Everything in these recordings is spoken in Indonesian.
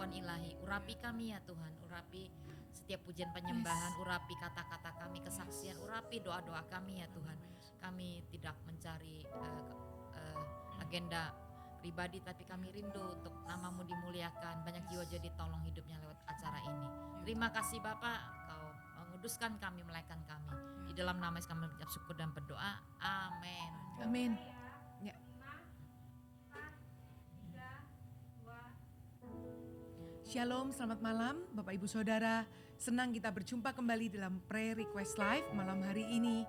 firman ilahi. Urapi kami ya Tuhan, urapi setiap pujian penyembahan, urapi kata-kata kami, kesaksian, urapi doa-doa kami ya Tuhan. Kami tidak mencari agenda pribadi, tapi kami rindu untuk namamu dimuliakan, banyak jiwa jadi tolong hidupnya lewat acara ini. Terima kasih Bapak, Kau menguduskan kami, melayakan kami. Di dalam nama Yesus kami mengucap syukur dan berdoa. Amin. Amin. Ya. Shalom, selamat malam Bapak Ibu Saudara. Senang kita berjumpa kembali dalam Prayer Request Live malam hari ini.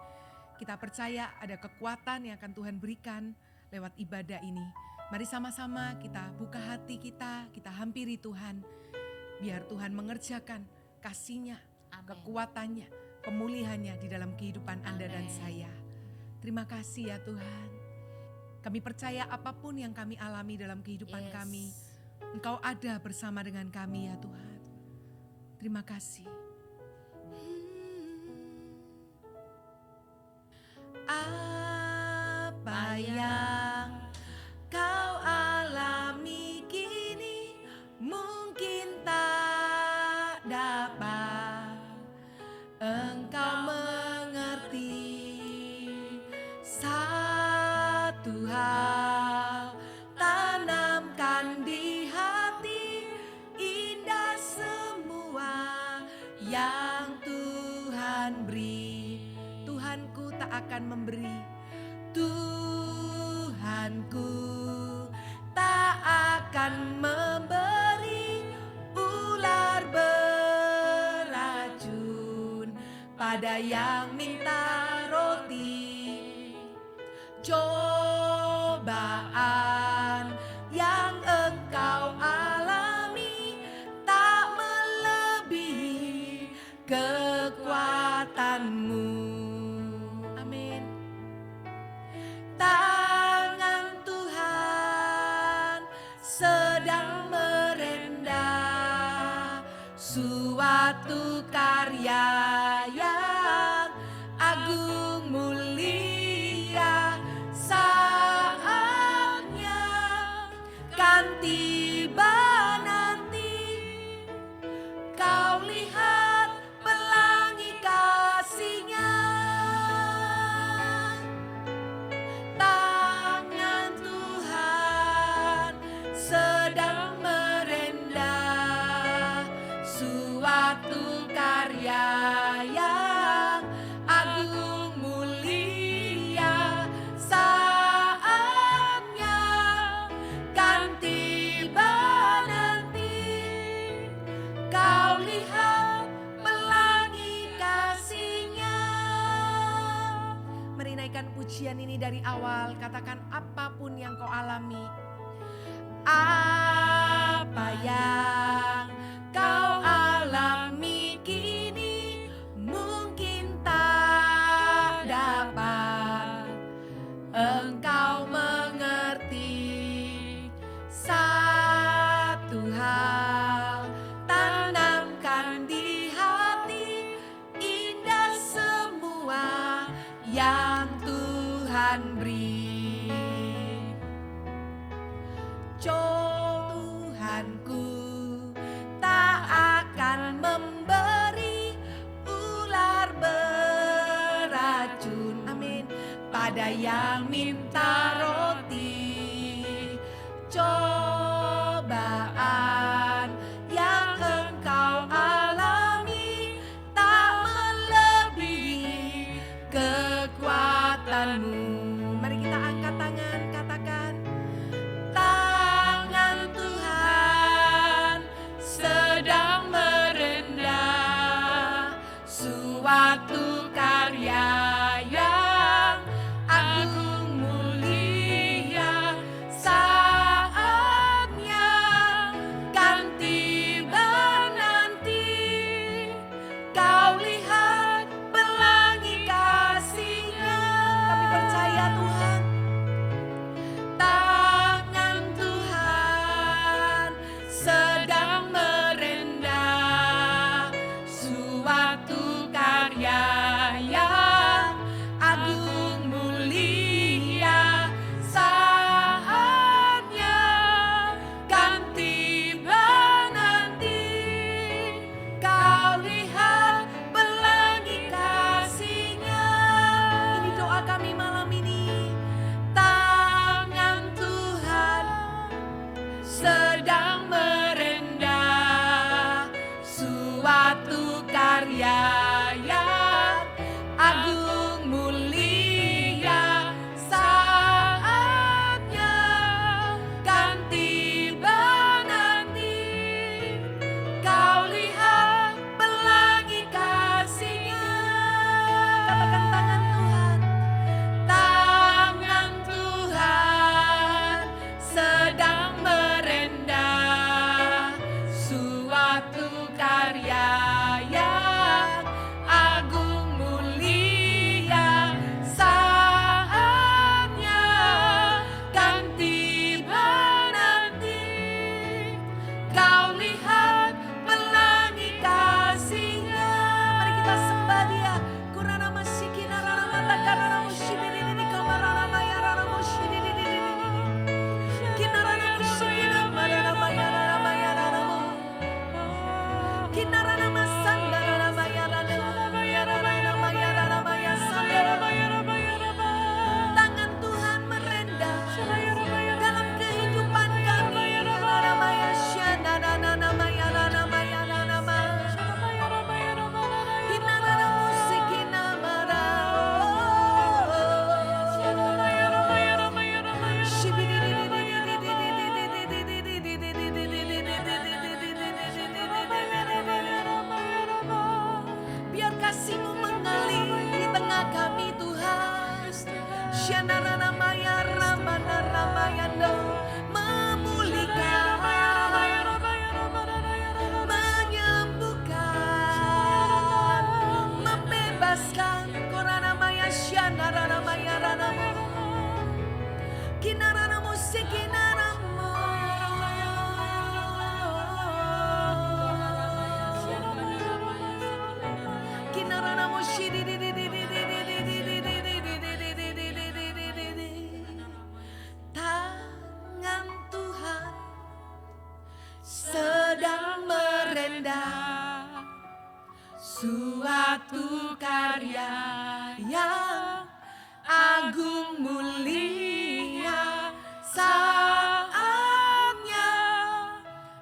Kita percaya ada kekuatan yang akan Tuhan berikan lewat ibadah ini. Mari sama-sama kita buka hati kita hampiri Tuhan. Biar Tuhan mengerjakan kasih-Nya, kekuatannya, pemulihannya di dalam kehidupan Anda dan saya. Terima kasih ya Tuhan. Kami percaya apapun yang kami alami dalam kehidupan kami, Engkau ada bersama dengan kami ya Tuhan. Terima kasih. Apa yang kau alami kini mungkin tak dapat engkau mengerti. Satu hal tanamkan di hati, indah semua yang Tuhan beri. Tuhanku tak akan memberi, Tuhanku tak akan memberi ular beracun pada yang minta roti. Cobaan yang engkau alami tak melebihi kekuatanmu. Amin. Tangan Tuhan sedang merendah suatu karya yang agung mulia. Saatnya kan tiba nanti, kau lihat pelangi kasih-Nya. Tangan Tuhan sedang merendah suatu karya yang agung mulia. Saatnya kan tiba nanti, kau lihat pelangi kasih-Nya. Mari naikkan pujian ini dari awal. Katakan apapun yang kau alami. Apa yang kau alami kini mungkin tak dapat engkau mengerti. Satu hal tanamkan di hati, indah semua yang Tuhan beri. Tuhanku tak akan memberi ular beracun, amin, pada yang minta roti. Cobaan yang engkau alami tak melebihi kekuatanmu. Mari kita angkat tangan, katakan, tangan Tuhan sedang merendah suatu karya yang agung mulia. Saatnya kan tiba nanti, kau lihat pelangi kasih-Nya. Kami percaya Syanarana Maya Ramana Ramayando, memulihkan, menyembuhkan, membebaskan. Korana Maya Syanarana Maya Ranamo, Kinarana Musikinaramo, Kinarana Mushidi. Tangan Tuhan sedang merendah suatu karya yang agung mulia. Saatnya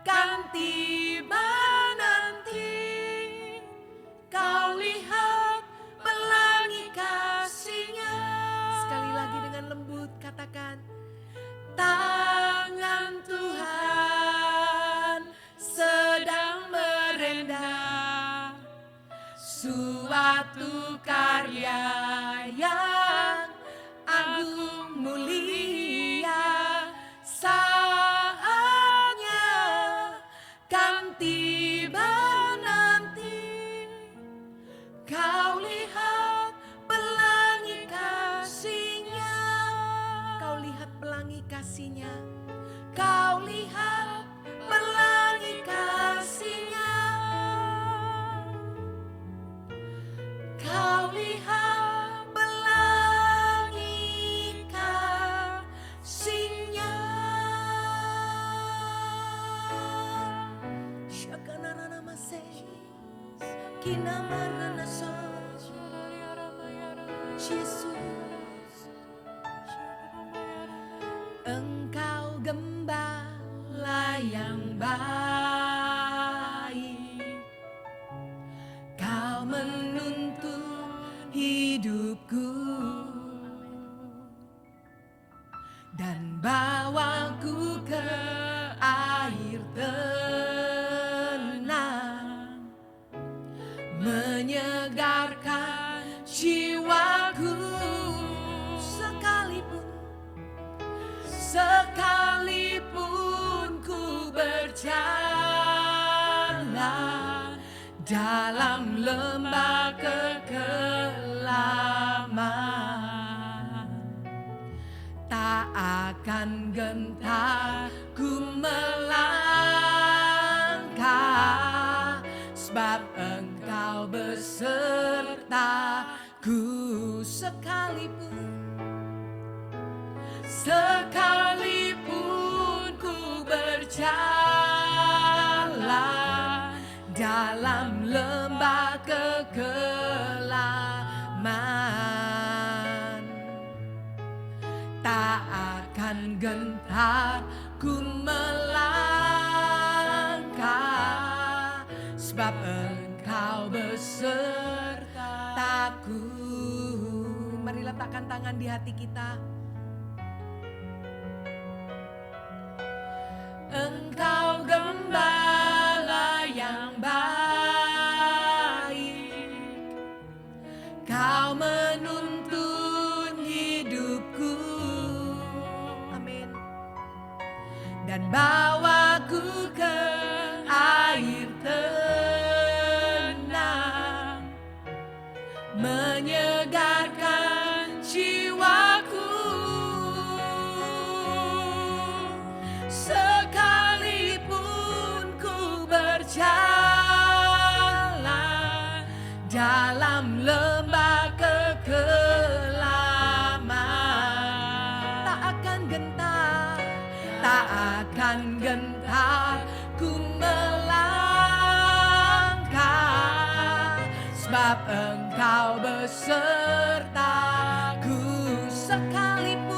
kan tiba nanti, kau lihat pelangi kasih-Nya. Sekali lagi dengan lembut katakan, tangan Tuhan sedang merendah suatu karya yang agung mulia. Saatnya kan tiba nanti, kau lihat pelangi kasih-Nya. Kau lihat pelangi kasih-Nya. Kau lihat pelangi kasih-Nya. Kau lihat pelangi kasih-Nya. Shakanana mase, kinamarana so, Yesus. Engkau gembala yang baik, kau menuntun hidupku dan bawaku ke air tenang, menyegarkan jiwaku. Sekalipun ku berjalan dalam lembah kekelaman, tak akan gentar ku melangkah, sebab Engkau besertaku. Sekalipun ku berjalan dalam lembah kekelaman, tak akan gentar ku melangkah, sebab Engkau besertaku. Mari letakkan tangan di hati kita. Engkau gembala yang baik, kau menuntun hidupku. Amin. Dan bawaku ke air tenang, menyegarkan jiwaku. Sekalipun ku berjalan dalam lembah kekelaman, tak akan gentar, tak akan gentar ku melangkah, sebab Engkau besertaku. Sekalipun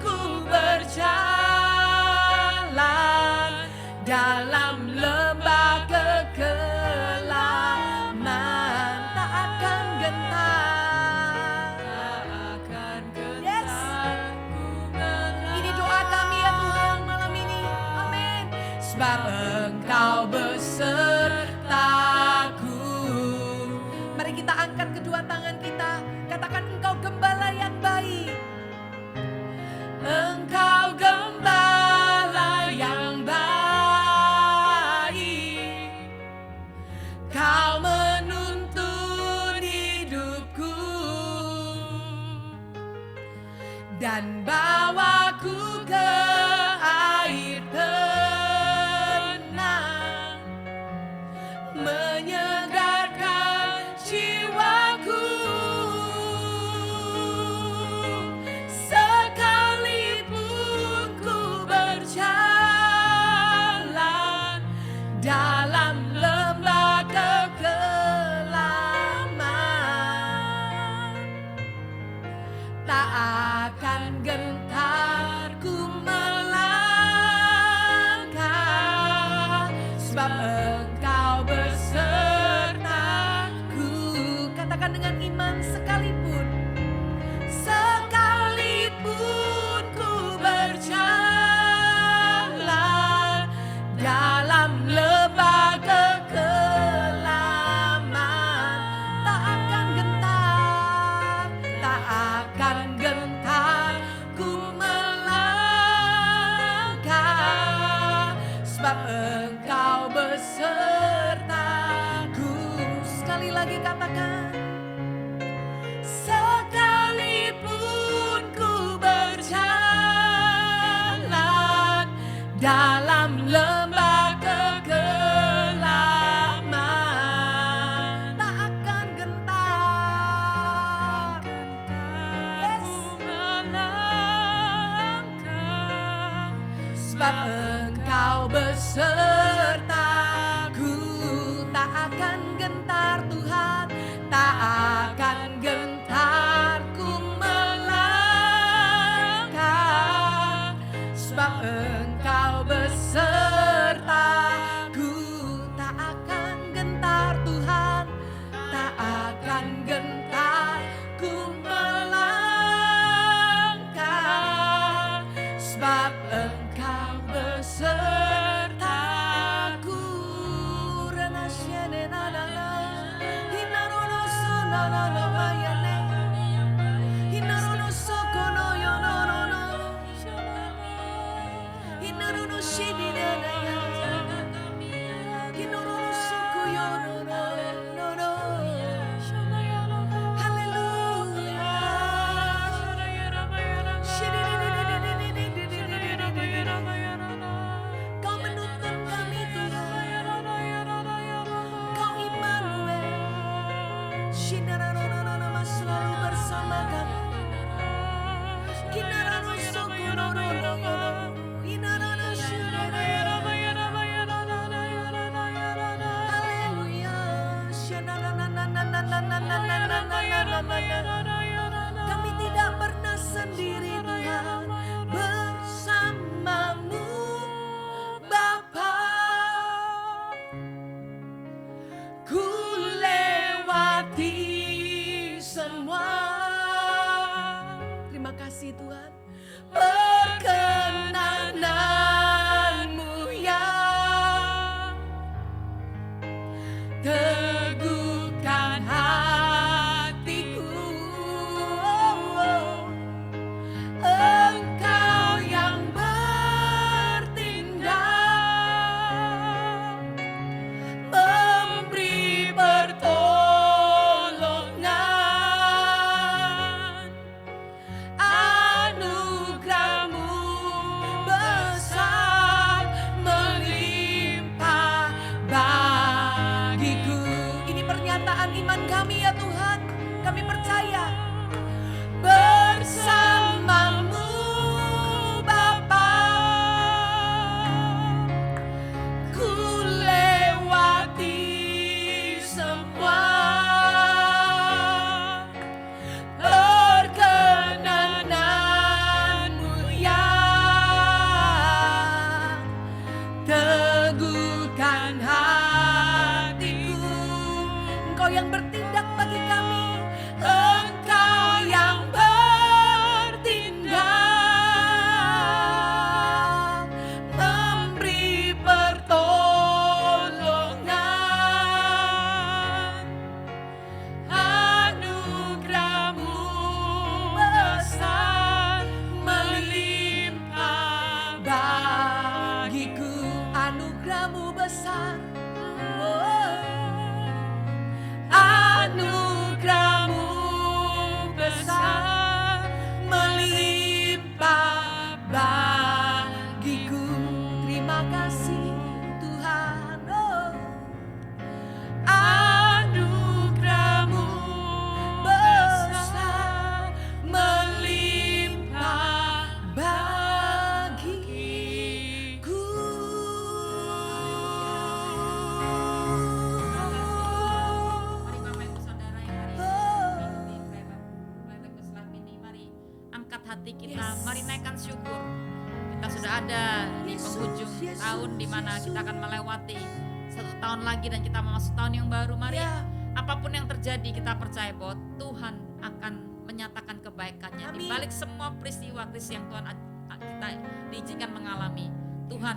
ku berjalan dalam lembah kekelaman, tak akan gentar, Yes. Ini doa kami ya Tuhan malam ini. Amin. Sebab Engkau besertaku. Mari kita angkat dan bawaku ke air tenang, menyegarkan jiwaku. Sekalipun ku berjalan dalam lembah kekelaman, tak akan gentar ku melangkah, sebab Engkau besertaku. Katakan dengan iman, sekalipun ku berjalan dalam lembah kekelaman, tak akan gentar, tak akan gentar ku melangkah, sebab Engkau besertaku. Sekali lagi katakan, sekalipun ku berjalan dalam lembah kekelaman, tak akan gentar, yes, sebab Engkau besertaku. Tak akan gentar Tuhan, tak akan gentar ku melangkah, sebab Engkau besertaku. Tak akan gentar Tuhan, tak akan gentar ku melangkah, sebab Engkau besertaku. Renasiane nanana, hinarono sonana mayane, hinarono sokono yonono, hinarono shidinana ya, hinarono soko yonono, haleluya. Kau menuntun kami Tuhan, Kau Immanuel, Shinararararama, selalu bersama kami. Kinarano sokororo, inarana shirere. Haleluya. Shananananananananananananana. Kami tidak pernah sendiri Tuhan, bersamamu Bapa. Ku lewati semua. Terima kasih Tuhan. Perkenananmu yang teguhkan hatiku. Engkau yang bertindak, memberi pertolongan. Anugerah-Mu besar melimpah bagiku. Ini pernyataan iman kami ya Tuhan. Kami percaya bersamamu Bapa, ku lewati semua. Perkenananmu yang teguhkan hatiku. Engkau yang bertindak bagi kami, Engkau yang bertindak hati kita. Yes. Mari naikkan syukur. Kita sudah ada di penghujung tahun di mana kita akan melewati 1 tahun lagi dan kita memasuki tahun yang baru. Mari Ya. apapun yang terjadi kita percaya bahwa Tuhan akan menyatakan kebaikannya di Amin. balik semua peristiwa krisis yang Tuhan kita diizinkan mengalami. Tuhan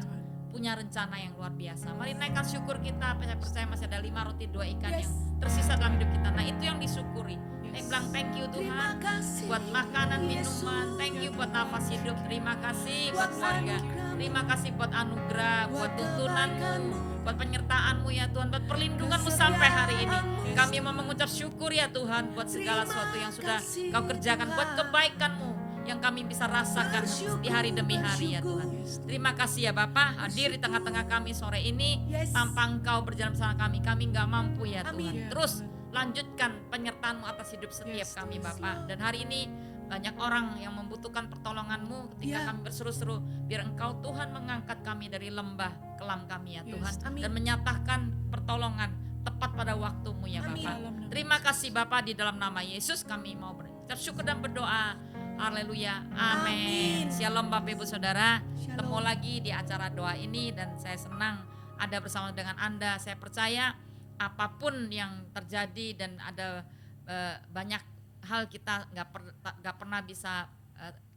punya rencana yang luar biasa. Mari naikkan syukur kita. Saya percaya masih ada 5 roti 2 ikan Yes. yang tersisa dalam hidup kita. Nah, itu yang disyukuri. Saya Yes. bilang thank you Terima Tuhan kasih buat makanan, Yesus. minuman, thank you buat nafas hidup, terima kasih buat Buat keluarga, anugerah-Mu. terima kasih buat anugerah, buat Buat tuntunanmu, kebaikan-Mu. buat penyertaan-Mu ya Tuhan, buat perlindungan-Mu sampai hari ini. Kesetiaan-Mu. Kami mau mengucap syukur ya Tuhan buat segala sesuatu yang sudah Kau kerjakan, buat kebaikan-Mu yang kami bisa rasakan di hari demi hari ya Tuhan. Terima kasih ya Bapa, hadir di tengah-tengah kami sore ini. Yes. Tanpa Engkau berjalan bersama kami nggak mampu ya Amin. Tuhan. Terus lanjutkan penyertaan-Mu atas hidup setiap Yes, kami yes. Bapa. Dan hari ini banyak orang yang membutuhkan pertolongan-Mu ketika Ya. kami berseru-seru, biar Engkau Tuhan mengangkat kami dari lembah kelam kami ya Yes, Tuhan, amin. dan menyatakan pertolongan tepat pada waktu-Mu ya Amin. Bapa. Terima kasih Bapa, di dalam nama Yesus kami mau berucap syukur dan berdoa. Haleluya. Amin. Amin. Shalom Bapak Ibu Saudara. Shalom. Ketemu lagi di acara doa ini dan saya senang ada bersama dengan Anda. Saya percaya apapun yang terjadi dan ada banyak hal kita nggak pernah bisa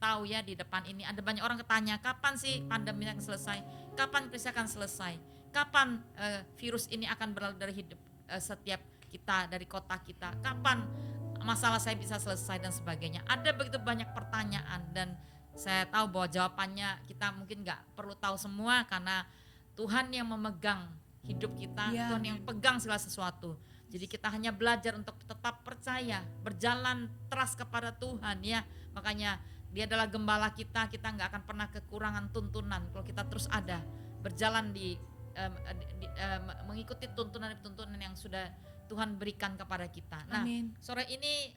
tahu ya di depan ini. Ada banyak orang ketanya, kapan sih pandemi akan selesai? Kapan krisis akan selesai? Kapan virus ini akan berlalu dari hidup setiap kita, dari kota kita? Kapan masalah saya bisa selesai dan sebagainya? Ada begitu banyak pertanyaan dan saya tahu bahwa jawabannya kita mungkin nggak perlu tahu semua karena Tuhan yang memegang hidup kita, Ya. Tuhan yang pegang segala sesuatu. Jadi kita hanya belajar untuk tetap percaya, berjalan trust kepada Tuhan ya. Makanya Dia adalah gembala kita nggak akan pernah kekurangan tuntunan kalau kita terus ada berjalan mengikuti tuntunan yang sudah Tuhan berikan kepada kita. Nah, Amin. sore ini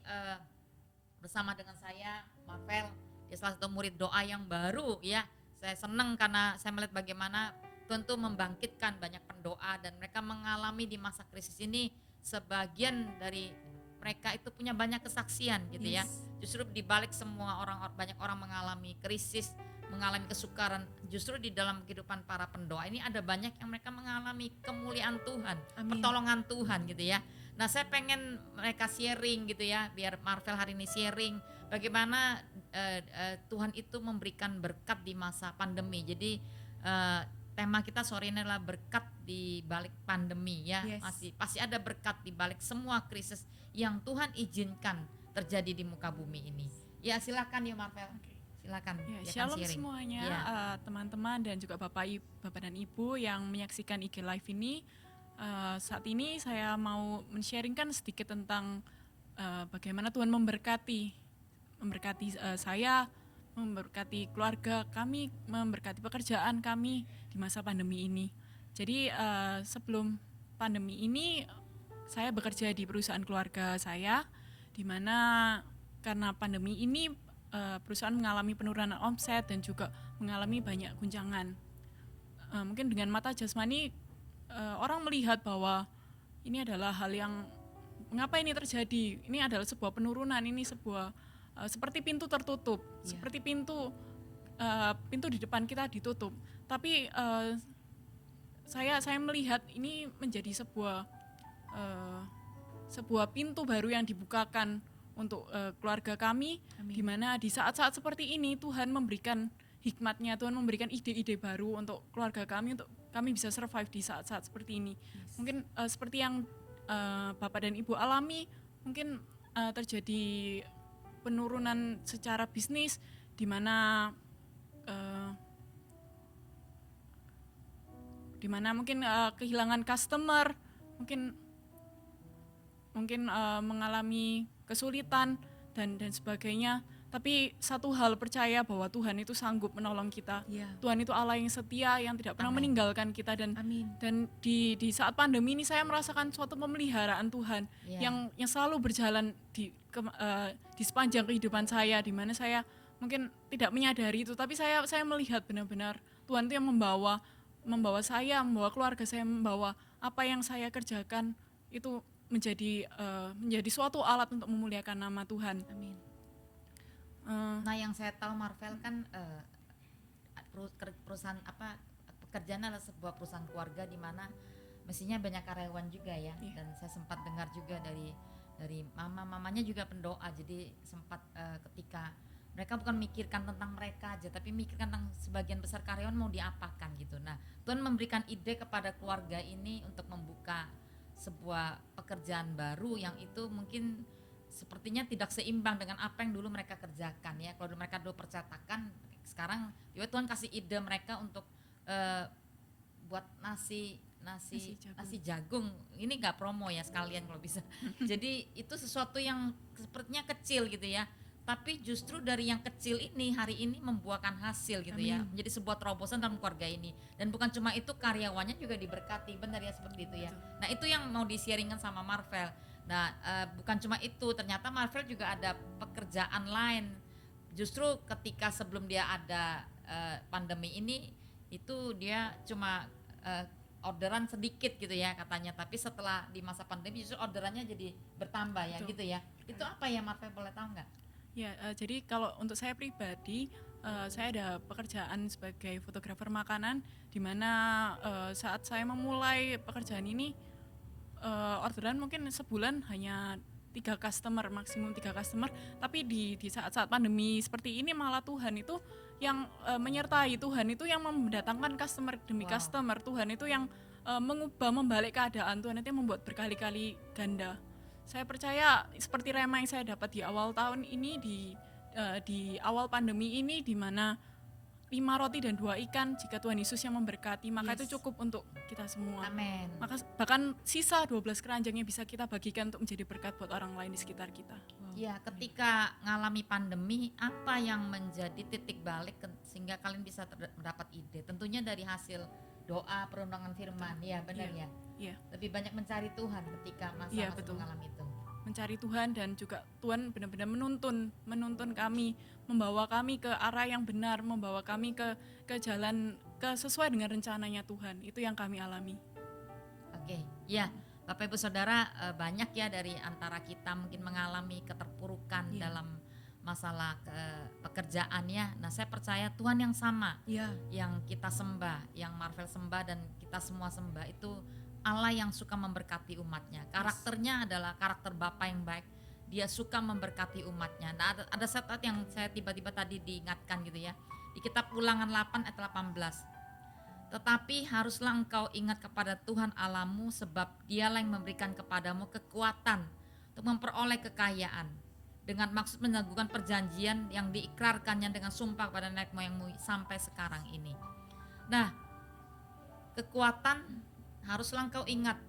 bersama dengan saya Marvel, dia salah satu murid doa yang baru ya. Saya senang karena saya melihat bagaimana Tuhan tuh membangkitkan banyak pendoa dan mereka mengalami di masa krisis ini, sebagian dari mereka itu punya banyak kesaksian gitu ya. Yes. Justru di balik semua banyak orang mengalami krisis, mengalami kesukaran, justru di dalam kehidupan para pendoa ini ada banyak yang mereka mengalami kemuliaan Tuhan, Amin. pertolongan Tuhan gitu ya. Nah, saya pengen mereka sharing gitu ya, biar Marvel hari ini sharing bagaimana Tuhan itu memberikan berkat di masa pandemi. Jadi tema kita sore ini adalah berkat di balik pandemi ya. Yes. Pasti ada berkat di balik semua krisis yang Tuhan izinkan terjadi di muka bumi ini. Ya, silakan ya Marvel. Silakan. Ya, dia akan shalom sharing. semuanya, Ya. teman-teman dan juga Bapak dan Ibu yang menyaksikan IG Live ini. Saat ini saya mau men-sharingkan sedikit tentang bagaimana Tuhan memberkati saya, memberkati keluarga kami, memberkati pekerjaan kami di masa pandemi ini. Jadi sebelum pandemi ini saya bekerja di perusahaan keluarga saya, di mana karena pandemi ini perusahaan mengalami penurunan omset dan juga mengalami banyak guncangan. Mungkin dengan mata jasmani orang melihat bahwa ini adalah hal yang mengapa ini terjadi. Ini adalah sebuah penurunan, ini sebuah seperti pintu tertutup, seperti pintu di depan kita ditutup. Tapi saya melihat ini menjadi sebuah pintu baru yang dibukakan untuk keluarga kami. Amin. Di mana di saat-saat seperti ini Tuhan memberikan hikmatnya, Tuhan memberikan ide-ide baru untuk keluarga kami, untuk kami bisa survive di saat-saat seperti ini. Yes. Mungkin seperti yang Bapak dan Ibu alami, mungkin terjadi penurunan secara bisnis, di mana mungkin kehilangan customer, mungkin mengalami kesulitan dan sebagainya. Tapi satu hal, percaya bahwa Tuhan itu sanggup menolong kita. Ya. Tuhan itu Allah yang setia, yang tidak pernah Amin. meninggalkan kita. Dan Amin. di saat pandemi ini saya merasakan suatu pemeliharaan Tuhan Ya. yang selalu berjalan di sepanjang kehidupan saya, di mana saya mungkin tidak menyadari itu, tapi saya melihat benar-benar Tuhan itu yang membawa saya, membawa keluarga saya, membawa apa yang saya kerjakan itu menjadi suatu alat untuk memuliakan nama Tuhan. Amin. Nah, yang saya tahu Marvel kan perusahaan apa, pekerjaan adalah sebuah perusahaan keluarga di mana mestinya banyak karyawan juga ya. Iya. Dan saya sempat dengar juga dari mamanya juga pendoa. Jadi sempat ketika mereka bukan mikirkan tentang mereka aja, tapi mikirkan tentang sebagian besar karyawan mau diapakan gitu. Nah, Tuhan memberikan ide kepada keluarga ini untuk membuka sebuah pekerjaan baru yang itu mungkin sepertinya tidak seimbang dengan apa yang dulu mereka kerjakan ya. Kalau mereka dulu percetakan, sekarang juga Tuhan kasih ide mereka untuk buat nasi jagung. Ini nggak promo ya, sekalian kalau bisa. Jadi itu sesuatu yang sepertinya kecil gitu ya, tapi justru dari yang kecil ini hari ini membuahkan hasil gitu ya, menjadi sebuah terobosan dalam keluarga ini. Dan bukan cuma itu, karyawannya juga diberkati, benar ya, seperti itu ya. Nah, itu yang mau di-sharingkan sama Marvel. Nah, bukan cuma itu, ternyata Marvel juga ada pekerjaan lain. Justru ketika sebelum dia ada pandemi ini, itu dia cuma orderan sedikit gitu ya katanya, tapi setelah di masa pandemi justru orderannya jadi bertambah ya. Betul. Gitu ya. Itu apa ya Marvel, boleh tahu nggak? Ya, jadi kalau untuk saya pribadi, saya ada pekerjaan sebagai fotografer makanan, di mana saat saya memulai pekerjaan ini, orderan mungkin sebulan hanya 3 customer, maksimum 3 customer, tapi di saat-saat pandemi seperti ini malah Tuhan itu yang menyertai, Tuhan itu yang mendatangkan customer demi Wow. customer, Tuhan itu yang mengubah, membalik keadaan, Tuhan itu yang membuat berkali-kali ganda. Saya percaya seperti rema yang saya dapat di awal tahun ini, di awal pandemi ini, di mana 5 roti dan 2 ikan, jika Tuhan Yesus yang memberkati, maka Yes. itu cukup untuk kita semua. Amin. Maka bahkan sisa 12 keranjang yang bisa kita bagikan untuk menjadi berkat buat orang lain di sekitar kita. Ya, ketika ngalami pandemi, apa yang menjadi titik balik sehingga kalian bisa mendapat ide? Tentunya dari hasil doa, perundangan firman, ya benar ya. Iya, Lebih banyak mencari Tuhan ketika Iya, masa-masa betul. mengalami itu. mencari Tuhan, dan juga Tuhan benar-benar menuntun kami, membawa kami ke arah yang benar, membawa kami ke jalan sesuai dengan rencananya Tuhan. Itu yang kami alami. Oke, ya Bapak Ibu Saudara, banyak ya dari antara kita mungkin mengalami keterpurukan Iya. dalam masalah pekerjaannya. Nah, saya percaya Tuhan yang sama Ya, yang kita sembah, yang Marvel sembah dan kita semua sembah, itu Allah yang suka memberkati umatnya. Karakternya adalah karakter Bapa yang baik. Dia suka memberkati umatnya. Nah, ada saat yang saya tiba-tiba tadi diingatkan gitu ya. Di kitab Ulangan 8 ayat 18. Tetapi haruslah engkau ingat kepada Tuhan Allahmu, sebab Dialah yang memberikan kepadamu kekuatan untuk memperoleh kekayaan, dengan maksud meneguhkan perjanjian yang diikrarkannya dengan sumpah kepada nenek moyangmu sampai sekarang ini. Nah, kekuatan haruslah engkau ingat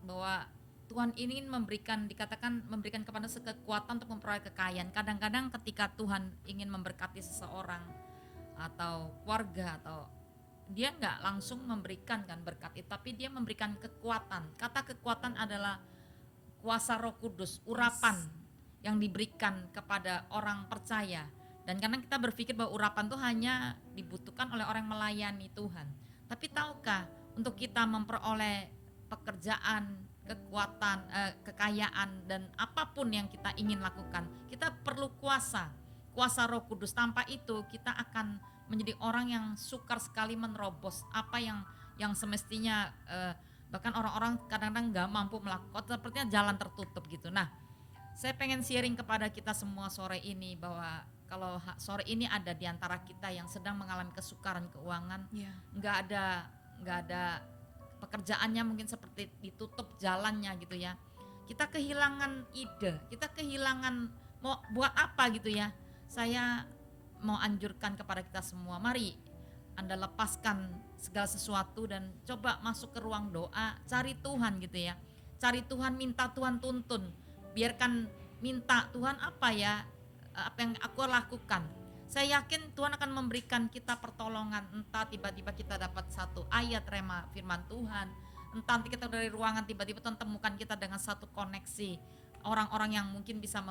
bahwa Tuhan ingin memberikan, dikatakan memberikan kepada kekuatan untuk memperoleh kekayaan. Kadang-kadang ketika Tuhan ingin memberkati seseorang atau keluarga, atau dia nggak langsung memberikan kan berkat itu, tapi dia memberikan kekuatan. Kata kekuatan adalah kuasa Roh Kudus, urapan yang diberikan kepada orang percaya. Dan karena kita berpikir bahwa urapan itu hanya dibutuhkan oleh orang yang melayani Tuhan. Tapi tahukah, untuk kita memperoleh pekerjaan, kekuatan, kekayaan, dan apapun yang kita ingin lakukan, kita perlu kuasa Roh Kudus. Tanpa itu kita akan menjadi orang yang sukar sekali menerobos apa yang semestinya bahkan orang-orang kadang-kadang nggak mampu melakukan, sepertinya jalan tertutup gitu. Nah, saya pengen sharing kepada kita semua sore ini bahwa kalau sore ini ada di antara kita yang sedang mengalami kesukaran keuangan, ya, nggak ada pekerjaannya, mungkin seperti ditutup jalannya gitu ya. Kita kehilangan ide, kita kehilangan mau buat apa gitu ya. Saya mau anjurkan kepada kita semua, mari Anda lepaskan segala sesuatu dan coba masuk ke ruang doa, cari Tuhan gitu ya. Cari Tuhan, minta Tuhan tuntun. Biarkan minta Tuhan, apa ya, apa yang aku lakukan. Saya yakin Tuhan akan memberikan kita pertolongan. Entah tiba-tiba kita dapat satu ayat rema firman Tuhan, entah nanti kita dari ruangan tiba-tiba Tuhan temukan kita dengan satu koneksi orang-orang yang mungkin bisa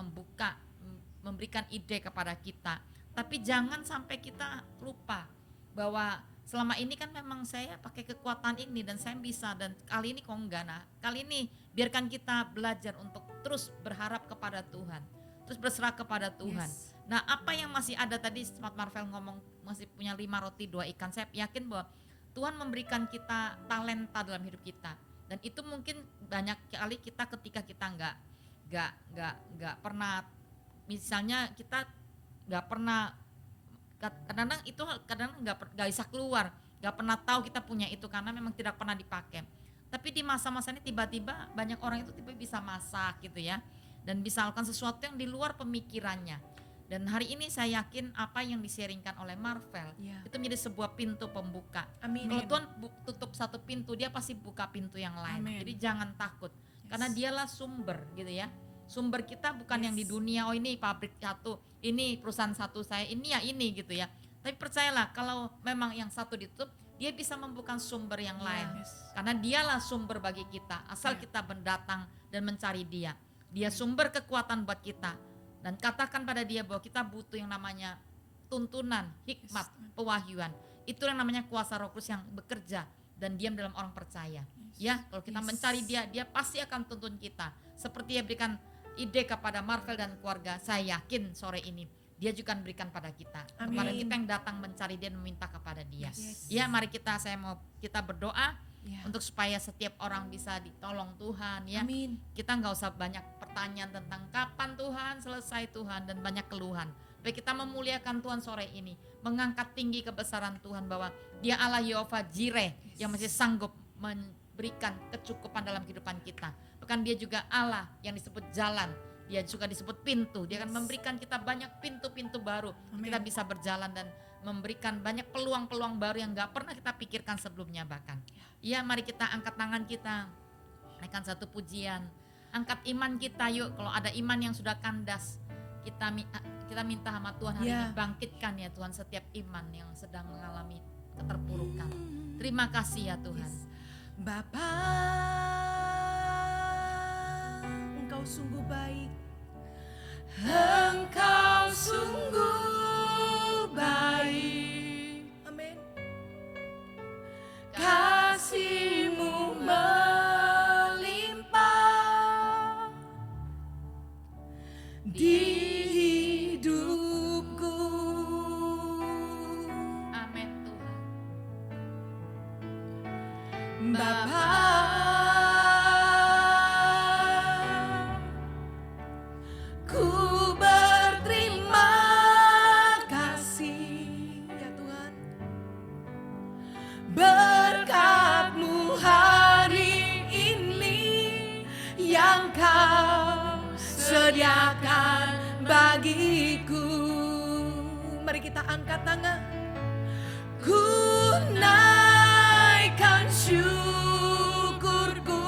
memberikan ide kepada kita. Tapi jangan sampai kita lupa bahwa selama ini kan memang saya pakai kekuatan ini dan saya bisa, dan kali ini kok enggak. Nah, kali ini biarkan kita belajar untuk terus berharap kepada Tuhan, terus berserah kepada Tuhan. Yes. Nah, apa yang masih ada tadi Smart Marvel ngomong masih punya 5 roti 2 ikan. Saya yakin bahwa Tuhan memberikan kita talenta dalam hidup kita. Dan itu mungkin banyak kali kita ketika kita nggak pernah, misalnya kita nggak pernah, kadang-kadang itu kadang nggak bisa keluar, nggak pernah tahu kita punya itu karena memang tidak pernah dipakai. Tapi di masa-masa ini tiba-tiba banyak orang itu tiba bisa masak gitu ya, dan bisa lakukan sesuatu yang di luar pemikirannya. Dan hari ini saya yakin apa yang di-sharingkan oleh Marvel Ya. itu menjadi sebuah pintu pembuka. Amin. Kalau Tuhan tutup satu pintu, dia pasti buka pintu yang lain. Amin. Jadi jangan takut, karena dialah sumber gitu ya. Sumber kita bukan yang di Yes. dunia, oh ini pabrik satu, ini perusahaan satu saya, ini ya ini gitu ya. Tapi percayalah kalau memang yang satu ditutup, dia bisa membuka sumber yang lain. Yes. Karena dialah sumber bagi kita, asal kita mendatang dan mencari dia. Dia sumber kekuatan buat kita. Dan katakan pada dia bahwa kita butuh yang namanya tuntunan, hikmat, pewahyuan. Itu yang namanya kuasa Roh Kudus yang bekerja dan diam dalam orang percaya. Ya, kalau kita mencari dia, dia pasti akan tuntun kita. Seperti dia berikan ide kepada Marvel dan keluarga, saya yakin sore ini dia juga akan berikan pada kita. Amin. Kepada kita yang datang mencari dia dan meminta kepada dia. Yes. Ya, mari saya mau kita berdoa Ya. untuk supaya setiap orang bisa ditolong Tuhan ya. Amin. Kita nggak usah banyak pertanyaan tentang kapan Tuhan selesai Tuhan dan banyak keluhan. Tapi kita memuliakan Tuhan sore ini, mengangkat tinggi kebesaran Tuhan bahwa Dia Allah Yehova Jireh yang masih sanggup memberikan kecukupan dalam kehidupan kita. Bahkan Dia juga Allah yang disebut jalan, Dia juga disebut pintu. Dia akan memberikan kita banyak pintu-pintu baru. Amin. Kita bisa berjalan dan memberikan banyak peluang-peluang baru yang gak pernah kita pikirkan sebelumnya bahkan. Ya, mari kita angkat tangan kita, naikkan satu pujian, angkat iman kita yuk. Kalau ada iman yang sudah kandas, kita minta sama Tuhan hari ini, bangkitkan ya Tuhan setiap iman yang sedang mengalami keterpurukan. Terima kasih ya Tuhan. Bapa, Engkau sungguh baik. Engkau sungguh baik. Amin. Kasih-Mu melimpah di hidupku. Amin Tuhan. Bapa, ku berterima kasih ya Tuhan, berkat-Mu hari ini yang Kau sediakan bagiku. Mari kita angkat tangan. Ku naikkan syukurku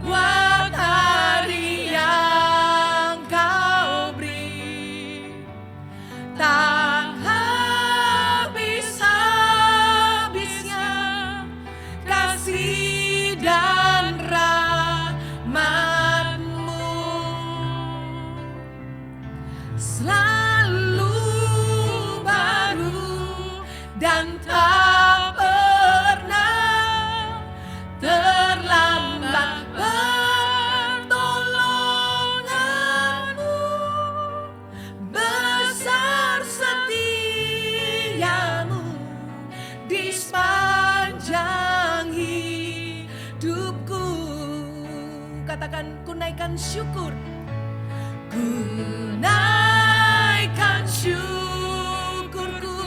buat hari yang Kau beri, tak habis-habisnya kasih dan rahmat-Mu. Selalu baru dan tak pernah terlambat pertolongan-Mu. Besar setiamu di sepanjang hidupku. Katakan, ku naikkan syukur. Ku naikkan syukurku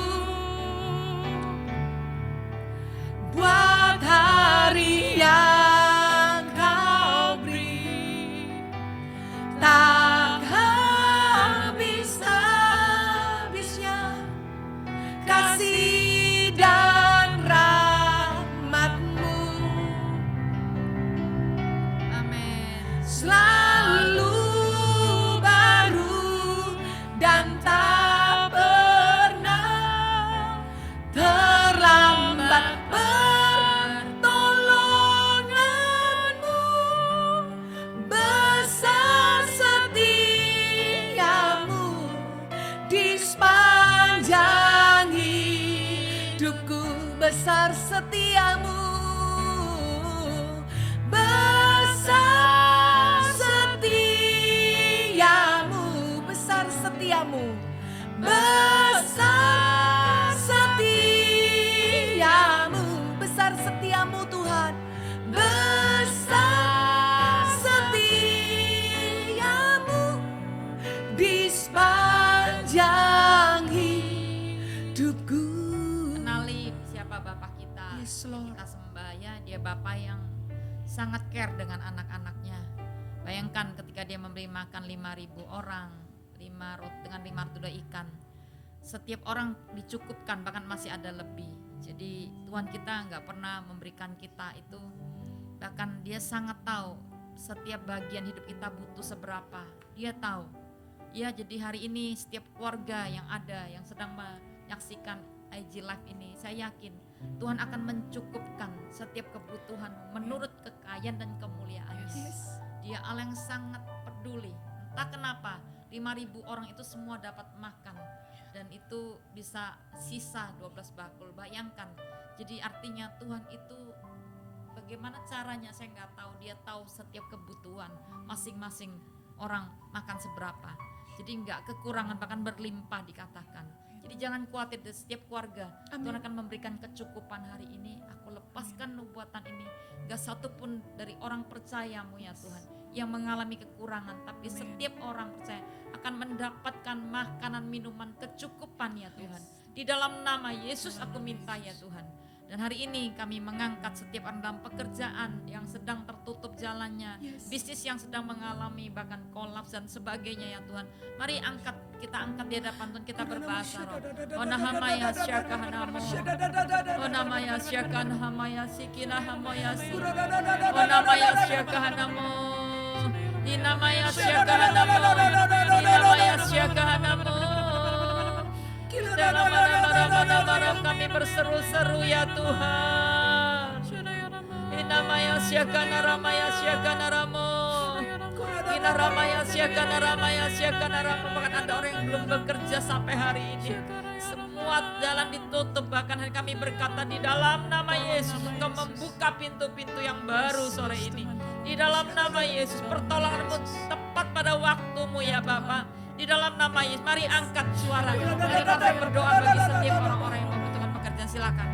buat hari yang Kau beri, tak habis-habisnya kasih dan rahmat-Mu. Amin. Selalu baru dan tak pernah terlambat pertolongan-Mu. Besar setiamu di sepanjang hidupku. Besar setiamu, besar Yes, Lord. Kita sembah ya, dia Bapa yang sangat care dengan anak-anaknya. Bayangkan ketika dia memberi makan 5.000 orang, 5 roti dengan 5 ikan. Setiap orang dicukupkan, bahkan masih ada lebih. Jadi Tuhan kita nggak pernah memberikan kita itu, bahkan dia sangat tahu setiap bagian hidup kita butuh seberapa. Dia tahu. Ya, jadi hari ini setiap keluarga yang ada, yang sedang menyaksikan IG Live ini, saya yakin Tuhan akan mencukupkan setiap kebutuhan menurut kekayaan dan kemuliaan-Nya. Yes. Dia Allah yang sangat peduli. Entah kenapa 5.000 orang itu semua dapat makan, dan itu bisa sisa 12 bakul. Bayangkan. Jadi artinya Tuhan itu bagaimana caranya saya nggak tahu. Dia tahu setiap kebutuhan masing-masing orang makan seberapa. Jadi nggak kekurangan, bahkan berlimpah dikatakan. Jadi jangan khawatir, di setiap keluarga Amin. Tuhan akan memberikan kecukupan hari ini. Aku lepaskan nubuatan ini. Gak satu pun dari orang percayamu ya Tuhan yang mengalami kekurangan, tapi setiap orang percaya akan mendapatkan makanan, minuman, kecukupan ya Tuhan. Di dalam nama Yesus aku minta ya Tuhan. Dan hari ini kami mengangkat setiap orang dalam pekerjaan yang sedang tertutup jalannya, bisnis yang sedang mengalami bahkan kolaps dan sebagainya ya Tuhan. Mari kita angkat di hadapan Tuhan, kita berbahasa roh. Oh nahamaya syakahanamo, oh namaya syakahanamaya sikina hamoyasi, oh namaya syakahanamo, inamaya syakahanamo, inamaya syakahanamo. Kami berseru-seru ya Tuhan. Inamaya syakana ramaya syakana ramo. Inaramaya syakana ramaya syakana ramo. Bahkan ada orang yang belum bekerja sampai hari ini. Semua jalan ditutup, bahkan kami berkata di dalam nama Yesus Engkau membuka pintu-pintu yang baru sore ini. Di dalam nama Yesus pertolonganmu tepat pada waktumu ya Bapak. Di dalam nama Yesus, mari angkat suara. Mari kami berdoa bagi setiap orang-orang yang membutuhkan pekerjaan. Silakan.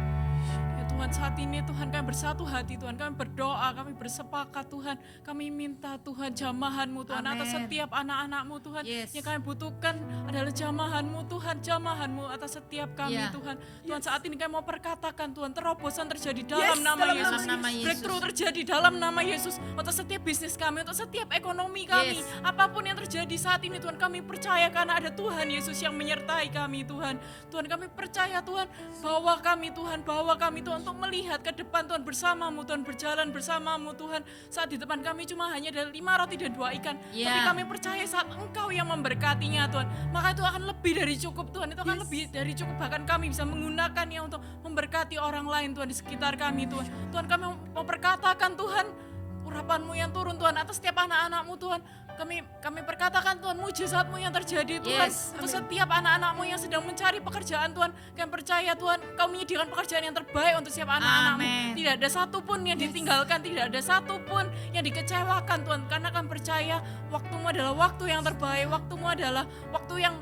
Ya Tuhan, saat ini Tuhan kami bersatu hati Tuhan, kami berdoa, kami bersepakat Tuhan, kami minta Tuhan jamahan-Mu Tuhan Amen. atas setiap anak-anak-Mu Tuhan. Yes. Yang kami butuhkan adalah jamahan-Mu Tuhan, jamahan-Mu atas setiap kami Yeah. Tuhan. Tuhan saat ini kami mau perkatakan Tuhan, terobosan terjadi dalam nama dalam Yesus. nama Yesus. Breakthrough terjadi dalam nama Yesus untuk setiap bisnis kami, untuk setiap ekonomi kami. Yes. Apapun yang terjadi saat ini Tuhan, kami percaya karena ada Tuhan Yesus yang menyertai kami Tuhan. Tuhan kami percaya Tuhan, bawa kami Tuhan untuk melihat ke depan Tuhan bersamamu Tuhan, berjalan bersamamu Tuhan. Saat di depan kami cuma hanya ada 5 roti dan 2 ikan. Yeah. Tapi kami percaya saat Engkau yang memberkatinya Tuhan, maka itu akan lebih dari cukup Tuhan. Itu akan lebih dari cukup, bahkan kami bisa menggunakannya untuk memberkati orang lain Tuhan di sekitar kami Tuhan. Tuhan kami mau perkatakan Tuhan, urapan-Mu yang turun Tuhan atas setiap anak-anak-Mu Tuhan. Kami perkatakan Tuhan, mujizat-Mu yang terjadi Tuhan. Yes. Untuk setiap anak-anak-Mu yang sedang mencari pekerjaan Tuhan, kami percaya Tuhan, Kau menyediakan pekerjaan yang terbaik untuk setiap anak-anak-Mu. Amen. Tidak ada satupun yang ditinggalkan, tidak ada satupun yang dikecewakan Tuhan. Karena kami percaya waktu-Mu adalah waktu yang terbaik, waktu-Mu adalah waktu yang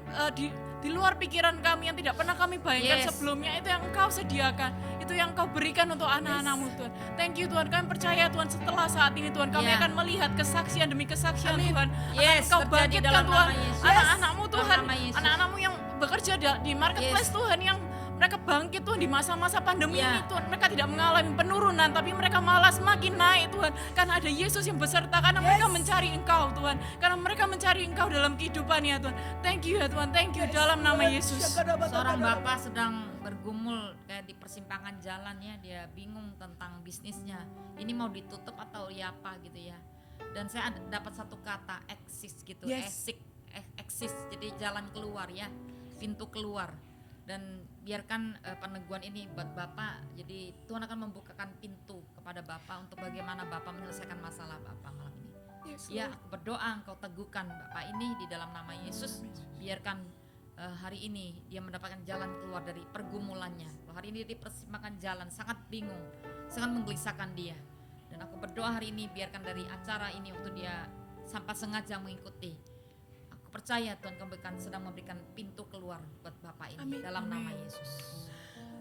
di luar pikiran kami, yang tidak pernah kami bayangkan Yes. sebelumnya. Itu yang Engkau sediakan, itu yang Kau berikan untuk anak-anak-Mu Tuhan. Thank you Tuhan, kami percaya Tuhan, setelah saat ini Tuhan, kami Yeah. akan melihat kesaksian demi kesaksian Tuhan. Yes, Kau terjadi bangkitkan dalam Tuhan nama Yesus. anak-anak-Mu Dalam Tuhan, nama Yesus. anak-anak-Mu yang bekerja di marketplace Yes. Tuhan, yang mereka bangkit Tuhan di masa-masa pandemi Yeah. ini Tuhan. Mereka tidak mengalami penurunan, tapi mereka malah semakin naik Tuhan. Karena ada Yesus yang beserta, karena mereka mencari Engkau Tuhan. Karena mereka mencari Engkau dalam kehidupannya Tuhan. Thank you ya Tuhan, thank you dalam nama Yesus. Seorang bapak sedang bergumul kayak di persimpangan jalan ya, dia bingung tentang bisnisnya. Ini mau ditutup atau ya apa gitu ya. Dan saya dapat satu kata, exit gitu, Yes. exit, jadi jalan keluar ya, pintu keluar. Dan biarkan peneguhan ini buat Bapak, jadi Tuhan akan membukakan pintu kepada Bapak untuk bagaimana Bapak menyelesaikan masalah Bapak malam ini. Ya, aku berdoa Engkau teguhkan Bapak ini di dalam nama Yesus. Biarkan hari ini dia mendapatkan jalan keluar dari pergumulannya. Hari ini di persimpangan jalan sangat bingung, sangat menggelisahkan dia. Dan aku berdoa hari ini biarkan dari acara ini waktu dia sampai sengaja mengikuti. Aku percaya Tuhan sedang memberikan pintu keluar buat Bapak ini. Amin. Dalam nama Yesus.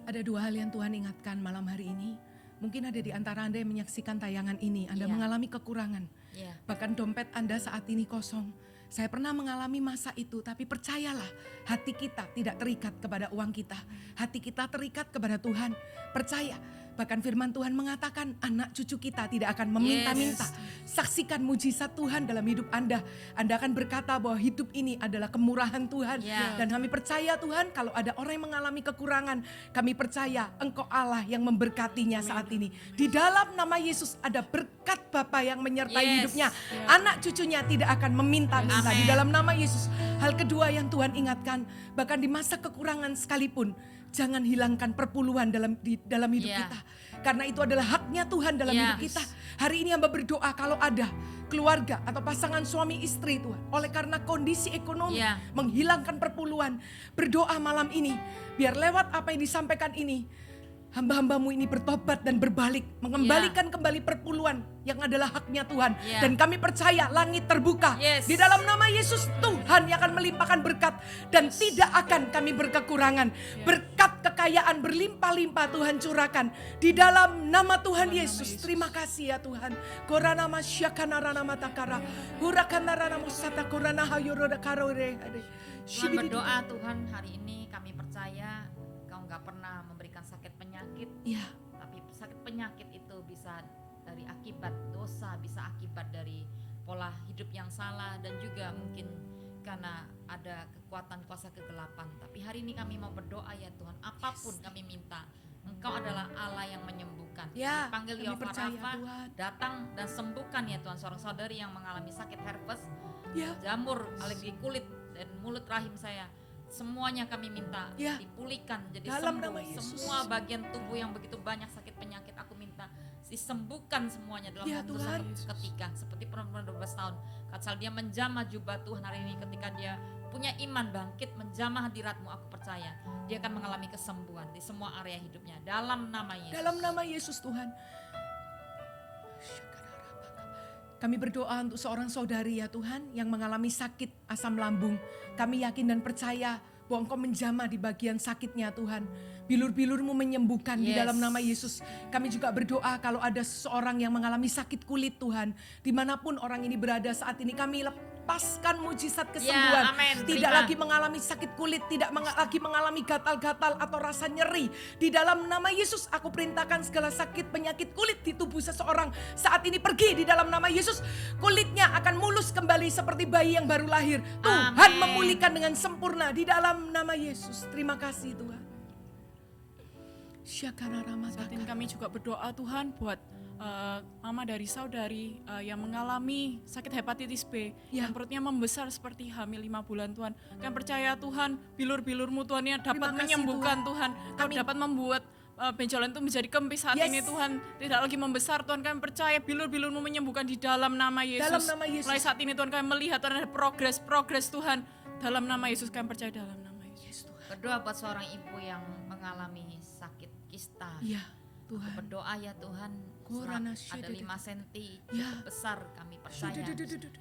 Ada 2 hal yang Tuhan ingatkan malam hari ini. Mungkin ada di antara Anda yang menyaksikan tayangan ini, Anda Iya. mengalami kekurangan. Ya. Bahkan dompet Anda saat ini kosong. Saya pernah mengalami masa itu, tapi percayalah, hati kita tidak terikat kepada uang kita. Hati kita terikat kepada Tuhan. Percaya, Bahkan firman Tuhan mengatakan anak cucu kita tidak akan meminta-minta. Saksikan mujizat Tuhan dalam hidup Anda. Anda akan berkata bahwa hidup ini adalah kemurahan Tuhan. Dan kami percaya Tuhan, kalau ada orang yang mengalami kekurangan, kami percaya Engkau Allah yang memberkatinya saat ini. Di dalam nama Yesus ada berkat Bapa yang menyertai hidupnya. Anak cucunya tidak akan meminta-minta. Di dalam nama Yesus. Hal kedua yang Tuhan ingatkan, bahkan di masa kekurangan sekalipun, jangan hilangkan perpuluhan dalam hidup kita. Karena itu adalah haknya Tuhan dalam hidup kita. Hari ini hamba berdoa kalau ada keluarga atau pasangan suami istri Tuhan, oleh karena kondisi ekonomi menghilangkan perpuluhan, berdoa malam ini, biar lewat apa yang disampaikan ini, hamba-hambamu ini bertobat dan berbalik, mengembalikan kembali perpuluhan yang adalah haknya Tuhan. Dan kami percaya langit terbuka. Di dalam nama Yesus Tuhan yang akan melimpahkan berkat dan tidak akan kami berkekurangan. Berkat kekayaan berlimpah-limpah Tuhan curahkan di dalam nama Tuhan Yesus. Terima kasih ya Tuhan. Korana masyakana rana matakara, hurakana rana musata korana hayuroda karore. Tuhan berdoa Tuhan, hari ini kami percaya Kau nggak pernah memberikan sakit penyakit, tapi sakit penyakit itu bisa dari akibat dosa, bisa akibat dari pola hidup yang salah, dan juga mungkin karena ada kekuatan kuasa kegelapan. Tapi hari ini kami mau berdoa ya Tuhan, apapun kami minta, Engkau adalah Allah yang menyembuhkan. Dipanggil Yehova Rafa, datang dan sembuhkan ya Tuhan seorang saudari yang mengalami sakit herpes, jamur, alergi kulit dan mulut rahim saya. Semuanya kami minta dipulihkan jadi dalam sembuh. Semua bagian tubuh yang begitu banyak sakit penyakit aku minta disembuhkan semuanya dalam waktu ketika. Seperti perempuan 12 tahun, saat dia menjamah jubah Tuhan hari ini, ketika dia punya iman bangkit menjamah hadirat-Mu, aku percaya dia akan mengalami kesembuhan di semua area hidupnya dalam nama Yesus. Dalam nama Yesus Tuhan. Kami berdoa untuk seorang saudari ya Tuhan yang mengalami sakit asam lambung. Kami yakin dan percaya bahwa Engkau menjamah di bagian sakitnya Tuhan. Bilur-bilur-Mu menyembuhkan di dalam nama Yesus. Kami juga berdoa kalau ada seseorang yang mengalami sakit kulit Tuhan. Dimanapun orang ini berada saat ini, kami lepaskan mujizat kesembuhan. Tidak lagi mengalami sakit kulit, tidak lagi mengalami gatal-gatal atau rasa nyeri. Di dalam nama Yesus aku perintahkan segala sakit penyakit kulit di tubuh seseorang saat ini pergi di dalam nama Yesus. Kulitnya akan mulus kembali seperti bayi yang baru lahir. Tuhan memulihkan dengan sempurna di dalam nama Yesus. Terima kasih Tuhan. Saat ini kami juga berdoa Tuhan buat mama dari saudari yang mengalami sakit hepatitis B, yang perutnya membesar seperti hamil 5 bulan Tuhan. Kami percaya Tuhan, bilur-bilur-Mu Tuhan yang dapat menyembuhkan Tuhan. Kami dapat membuat benjolan itu menjadi kempis saat ini Tuhan, tidak lagi membesar Tuhan. Kami percaya bilur-bilur-Mu menyembuhkan di dalam nama Yesus. Dalam nama Yesus. Mulai saat ini Tuhan kami melihat Tuhan ada progres Tuhan. Dalam nama Yesus kami percaya dalam nama Yesus. Berdoa buat seorang ibu yang mengalami sakit kista. Tuhan. Berdoa ya Tuhan, ada 5 senti besar, kami percaya.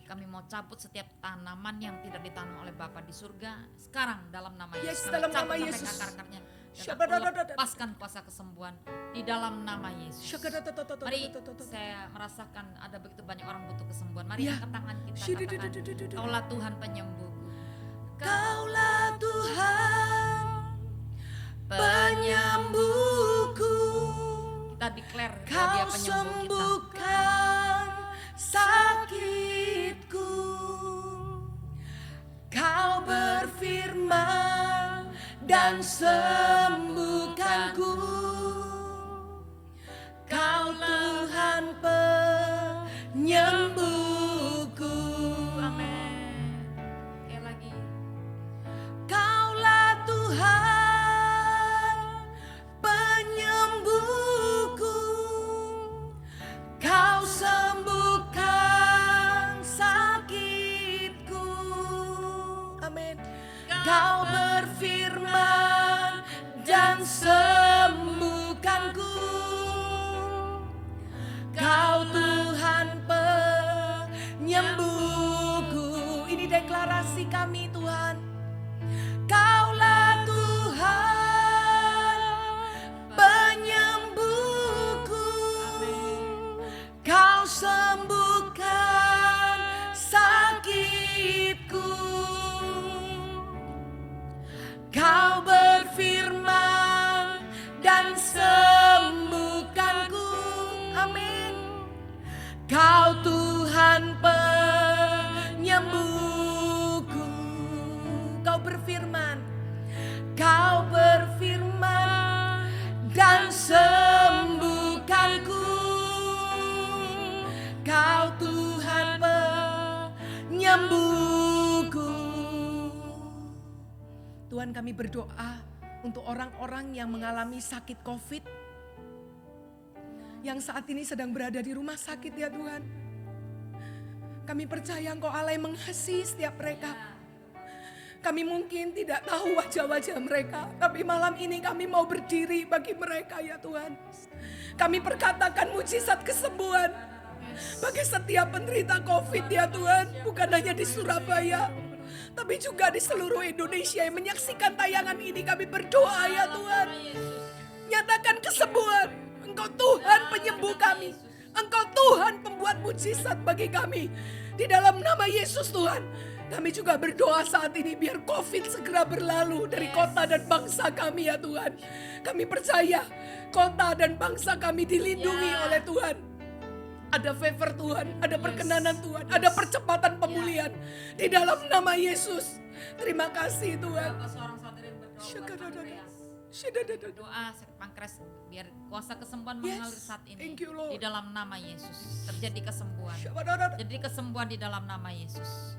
Kami mau cabut setiap tanaman yang tidak ditanam oleh Bapa di surga sekarang dalam nama Yesus. Dalam nama Yesus. Akar-akarnya. Dan aku lepaskan kuasa kesembuhan di dalam nama Yesus. Mari saya merasakan ada begitu banyak orang butuh kesembuhan. Mari angkat tangan kita, katakan, Kaulah Tuhan penyembuhku. Kaulah Tuhan penyembuhku. Kita declare bahwa Kau Dia penyembuh kita. sembuhkan sakitku. Kau berfirman dan sembuhkanku. Kau Tuhan penyembuhku. Amin. Sekali lagi. Kaulah Tuhan penyembuhku. Kau sembuhkan sakitku. Amin. Kau berfirman dan sembuhkanku. Kau Tuhan penyembuhku. Ini deklarasi kami Tuhan. Kaulah Tuhan penyembuhku. Kau sembuhkan sakitku. Kau berfirman dan sembuhkanku. Tuhan, kami berdoa untuk orang-orang yang mengalami sakit COVID, yang saat ini sedang berada di rumah sakit ya Tuhan. Kami percaya Engkau Allah yang mengasihi setiap mereka. Kami mungkin tidak tahu wajah-wajah mereka, tapi malam ini kami mau berdiri bagi mereka ya Tuhan. Kami perkatakan mujizat kesembuhan bagi setiap penderita COVID ya Tuhan. Bukan hanya di Surabaya, tapi juga di seluruh Indonesia yang menyaksikan tayangan ini. Kami berdoa ya Tuhan, nyatakan kesembuhan. Engkau Tuhan penyembuh kami. Engkau Tuhan pembuat mujizat bagi kami. Di dalam nama Yesus Tuhan, kami juga berdoa saat ini biar COVID segera berlalu dari kota dan bangsa kami ya Tuhan. Kami percaya kota dan bangsa kami dilindungi oleh Tuhan. Ada favor Tuhan, ada perkenanan Tuhan, ada percepatan pemulihan. Di dalam nama Yesus. Terima kasih Tuhan. Seorang saudara yang berdoa pankreas biar kuasa kesembuhan mengalir saat ini. Thank you, Lord. Di dalam nama Yesus terjadi kesembuhan. Jadi kesembuhan di dalam nama Yesus.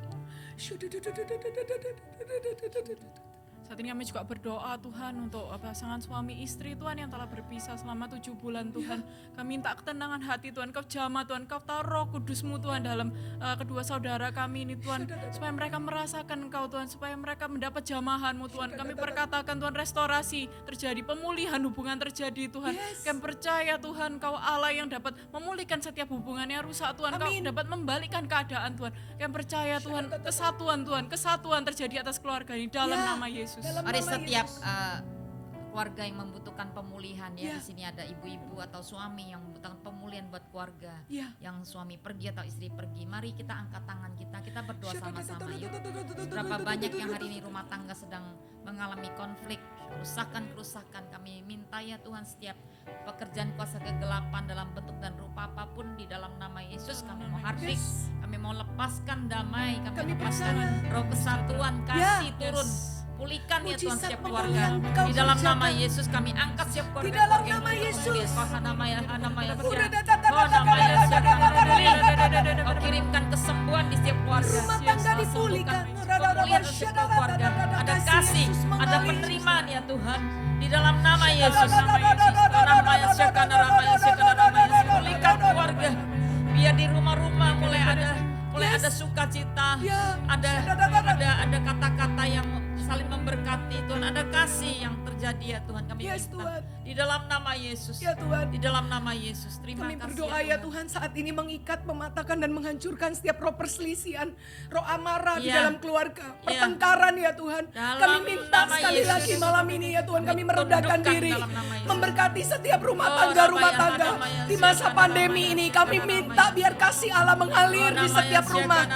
Saat ini kami juga berdoa Tuhan untuk pasangan suami istri Tuhan yang telah berpisah selama 7 bulan Tuhan. Kami minta ketenangan hati Tuhan, Kau jamah Tuhan, Kau taruh Roh Kudus-Mu Tuhan dalam kedua saudara kami ini Tuhan. Supaya mereka merasakan Engkau Tuhan, supaya mereka mendapat jamahan-Mu Tuhan. Kami perkatakan Tuhan restorasi terjadi, pemulihan hubungan terjadi Tuhan. Kami percaya Tuhan Kau Allah yang dapat memulihkan setiap hubungan yang rusak Tuhan. Kau dapat membalikkan keadaan Tuhan. Kami percaya Tuhan kesatuan terjadi atas keluarga ini dalam nama Yesus. Mari setiap keluarga yang membutuhkan pemulihan ya, di sini ada ibu-ibu atau suami yang membutuhkan pemulihan buat keluarga, yang suami pergi atau istri pergi. Mari kita angkat tangan kita berdoa sama-sama yuk. Berapa banyak yang hari ini rumah tangga sedang mengalami konflik, kerusakan. Kami minta ya Tuhan, setiap pekerjaan kuasa kegelapan dalam bentuk dan rupa apapun, di dalam nama Yesus kami mau hardik, kami mau lepaskan damai, kami lepaskan roh kesatuan, kasih turun. Pulihkan ya Tuhan setiap keluarga. Di dalam nama Yesus kami angkat setiap keluarga. Di dalam nama Yesus. Kau kirimkan kesembuhan di setiap keluarga. Rumah tangga dipulihkan. Pemulihan di setiap keluarga. Ada kasih, ada penerimaan ya Tuhan. Di dalam nama Yesus. Pulihkan keluarga. Biar di rumah-rumah mulai ada sukacita, ada kata-kata yang saling memberkati Tuhan, ada kasih yang terjadi ya Tuhan. Kami minta di dalam nama Yesus, ya Tuhan, di dalam nama Yesus. Terima kami kasih berdoa ya Tuhan, saat ini mengikat, mematahkan dan menghancurkan setiap roh perselisihan, roh amarah di dalam keluarga, pertengkaran ya Tuhan. Kami minta sekali lagi malam ini ya Tuhan, kami meredakan diri, memberkati setiap rumah tangga di masa pandemi ini. Kami minta biar kasih Allah mengalir di setiap rumah,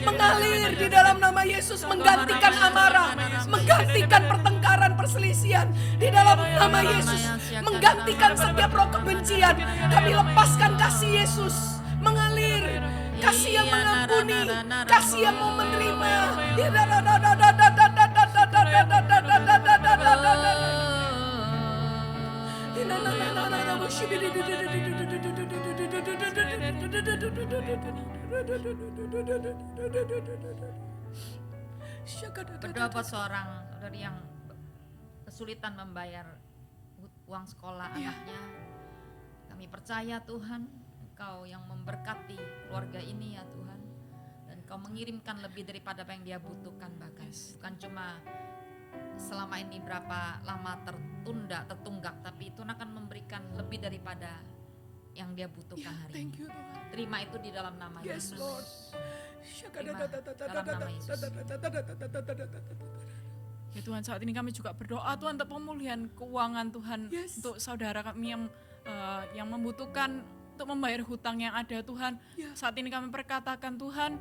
mengalir di dalam nama Yesus, menggantikan amarah, menggantikan pertengkaran, perselisihan di dalam nama Yesus, menggantikan setiap roh kebencian. Kami lepaskan kasih Yesus mengalir, kasih yang mengampuni, kasih yang mau menerima. Berdoa buat seorang saudari yang kesulitan membayar uang sekolah anaknya. Kami percaya Tuhan, Engkau yang memberkati keluarga ini ya Tuhan. Dan Engkau mengirimkan lebih daripada apa yang dia butuhkan bahkan. Bukan cuma selama ini berapa lama tertunggak, tapi Tuhan akan memberikan lebih daripada yang dia butuhkan hari ini. Terima itu di dalam nama Yesus. Terima dalam nama Yesus. Ya Tuhan, saat ini kami juga berdoa Tuhan untuk pemulihan keuangan Tuhan, untuk saudara kami yang membutuhkan untuk membayar hutang yang ada Tuhan. Saat ini kami perkatakan Tuhan,